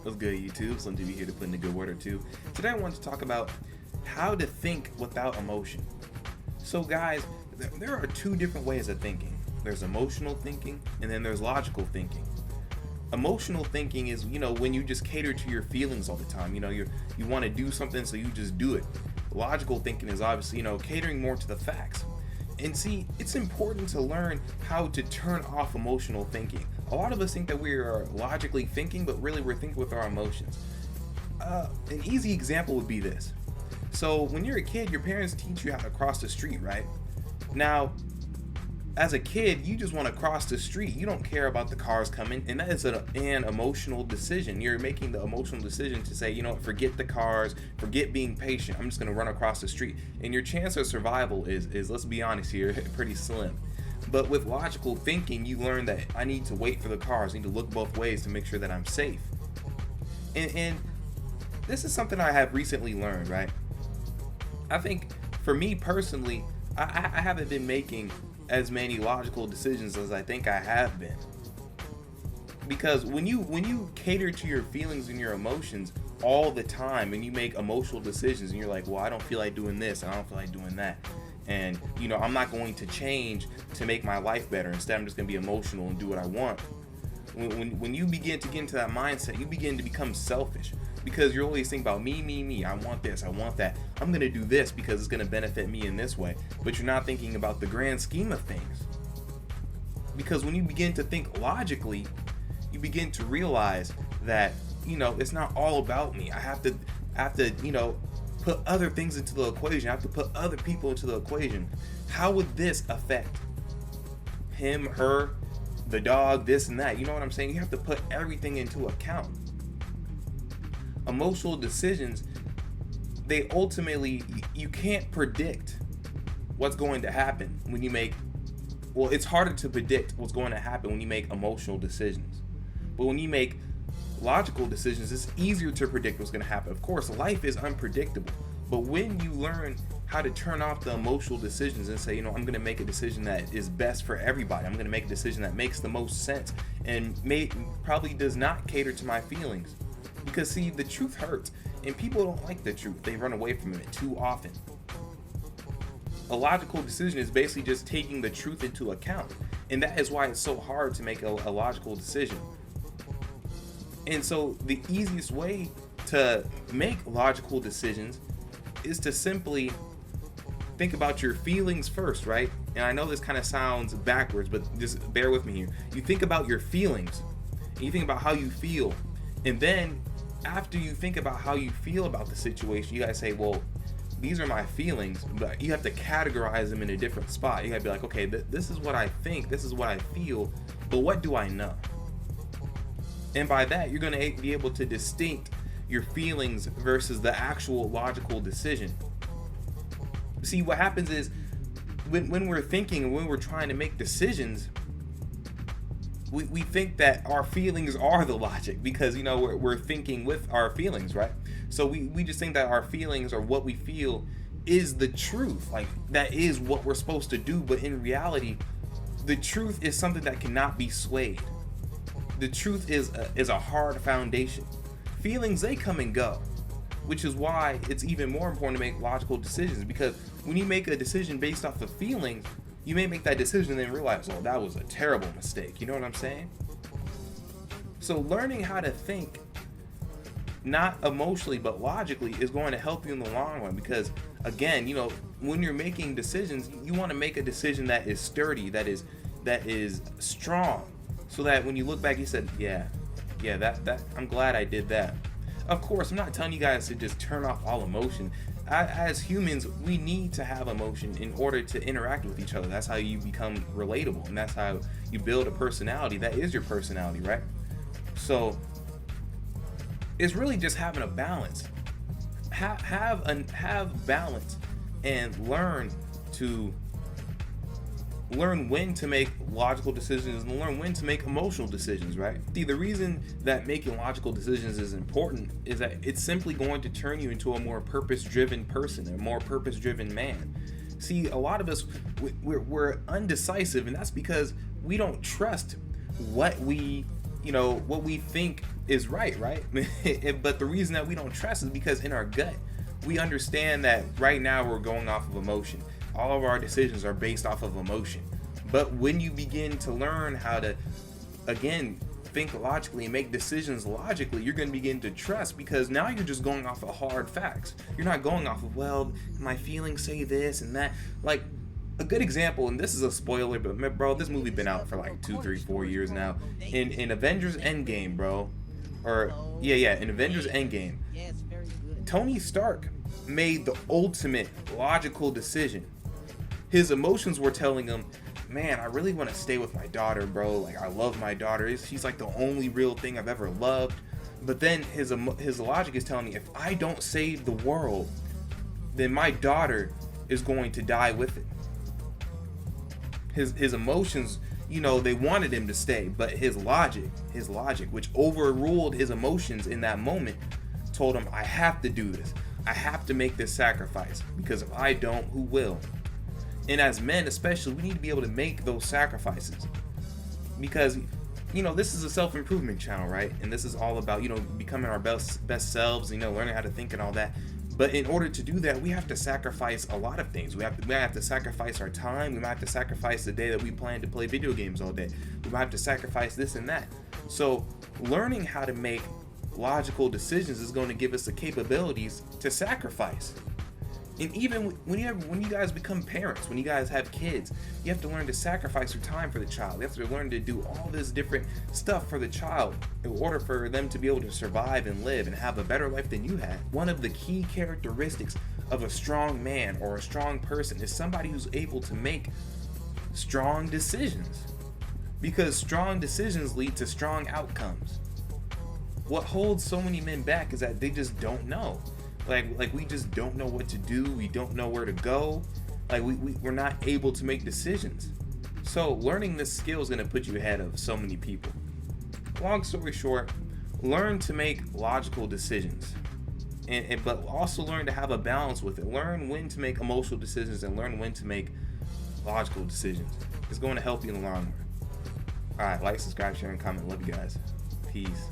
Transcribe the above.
What's good, YouTube? SlimTv here to put in a good word or two. Today I want to talk about how to think without emotion. So guys, there are two different ways of thinking. There's emotional thinking and then there's logical thinking. Emotional thinking is, when you just cater to your feelings all the time. You want to do something, so you just do it. Logical thinking is obviously, catering more to the facts. And see, it's important to learn how to turn off emotional thinking. A lot of us think that we are logically thinking, but really we're thinking with our emotions. An easy example would be this. So when you're a kid, your parents teach you how to cross the street, right? Now, as a kid, you just want to cross the street. You don't care about the cars coming, and that is an emotional decision. You're making the emotional decision to say, forget the cars, forget being patient. I'm just going to run across the street. And your chance of survival is, let's be honest here, pretty slim. But with logical thinking, you learn that I need to wait for the cars. I need to look both ways to make sure that I'm safe. And this is something I have recently learned, right? I think for me personally, I haven't been making as many logical decisions as I think I have been, because when you cater to your feelings and your emotions all the time and you make emotional decisions and you're like, well, I don't feel like doing this and I don't feel like doing that, and I'm not going to change to make my life better, instead I'm just going to be emotional and do what I want. When you begin to get into that mindset, you begin to become selfish, because you're always thinking about me. I want this, I want that. I'm going to do this because it's going to benefit me in this way. But you're not thinking about the grand scheme of things. Because when you begin to think logically, you begin to realize that, it's not all about me. I have to, put other things into the equation. I have to put other people into the equation. How would this affect him, her, the dog, this and that? You know what I'm saying? You have to put everything into account. Emotional decisions, they ultimately, you can't predict what's going to happen when you make, well, it's harder to predict what's going to happen when you make emotional decisions. But when you make logical decisions, it's easier to predict what's going to happen. Of course, life is unpredictable. But when you learn how to turn off the emotional decisions and say, I'm going to make a decision that is best for everybody. I'm going to make a decision that makes the most sense and probably does not cater to my feelings. Because see, the truth hurts, and people don't like the truth. They run away from it too often. A logical decision is basically just taking the truth into account, and that is why it's so hard to make a logical decision. And so the easiest way to make logical decisions is to simply think about your feelings first, right? And I know this kind of sounds backwards, but just bear with me here. You think about your feelings, and you think about how you feel, and then after you think about how you feel about the situation, you gotta say, well, these are my feelings, but you have to categorize them in a different spot. You gotta be like, okay, this is what I think, this is what I feel, but what do I know? And by that, you're gonna be able to distinct your feelings versus the actual logical decision. See, what happens is when we're thinking and when we're trying to make decisions, we think that our feelings are the logic, because we're thinking with our feelings, right? So we just think that our feelings or what we feel is the truth, like that is what we're supposed to do. But in reality, the truth is something that cannot be swayed. The truth is a hard foundation. Feelings, they come and go, which is why it's even more important to make logical decisions, because when you make a decision based off of feelings, you may make that decision and then realize, oh, that was a terrible mistake. You know what I'm saying? So learning how to think not emotionally but logically is going to help you in the long run, because again, when you're making decisions, you want to make a decision that is sturdy, that is strong, so that when you look back, you said, yeah, that I'm glad I did that. Of course, I'm not telling you guys to just turn off all emotion. As humans, we need to have emotion in order to interact with each other. That's how you become relatable, and that's how you build a personality. That is your personality, right? So it's really just having a balance. Have balance, and learn when to make logical decisions and learn when to make emotional decisions, right? See, the reason that making logical decisions is important is that it's simply going to turn you into a more purpose-driven person, a more purpose-driven man. See, a lot of us, we're undecisive, and that's because we don't trust what we think is right, right? But the reason that we don't trust is because in our gut, we understand that right now we're going off of emotion. All of our decisions are based off of emotion. But when you begin to learn how to, again, think logically and make decisions logically, you're going to begin to trust, because now you're just going off of hard facts. You're not going off of, well, my feelings say this and that. Like, a good example, and this is a spoiler, but bro, this movie been out for like 2, 3, 4 years now. In Avengers Endgame, bro, or yeah, in Avengers Endgame, Tony Stark made the ultimate logical decision. His emotions were telling him, man, I really want to stay with my daughter, bro. Like, I love my daughter. She's like the only real thing I've ever loved. But then his logic is telling me, if I don't save the world, then my daughter is going to die with it. His emotions, you know, they wanted him to stay, but his logic, which overruled his emotions in that moment, told him, I have to do this. I have to make this sacrifice, because if I don't, who will? And as men especially, we need to be able to make those sacrifices, because, you know, this is a self-improvement channel, right? And this is all about, you know, becoming our best selves, you know, learning how to think and all that. But in order to do that, we have to sacrifice a lot of things. We have to sacrifice our time. We might have to sacrifice the day that we plan to play video games all day. We might have to sacrifice this and that. So learning how to make logical decisions is going to give us the capabilities to sacrifice. And even when you guys become parents, when you guys have kids, you have to learn to sacrifice your time for the child. You have to learn to do all this different stuff for the child in order for them to be able to survive and live and have a better life than you had. One of the key characteristics of a strong man or a strong person is somebody who's able to make strong decisions, because strong decisions lead to strong outcomes. What holds so many men back is that they just don't know. Like we just don't know what to do. We don't know where to go. Like we're not able to make decisions. So learning this skill is going to put you ahead of so many people. Long story short, learn to make logical decisions, but also learn to have a balance with it. Learn when to make emotional decisions and learn when to make logical decisions. It's going to help you in the long run. All right, like, subscribe, share, and comment. Love you guys. Peace.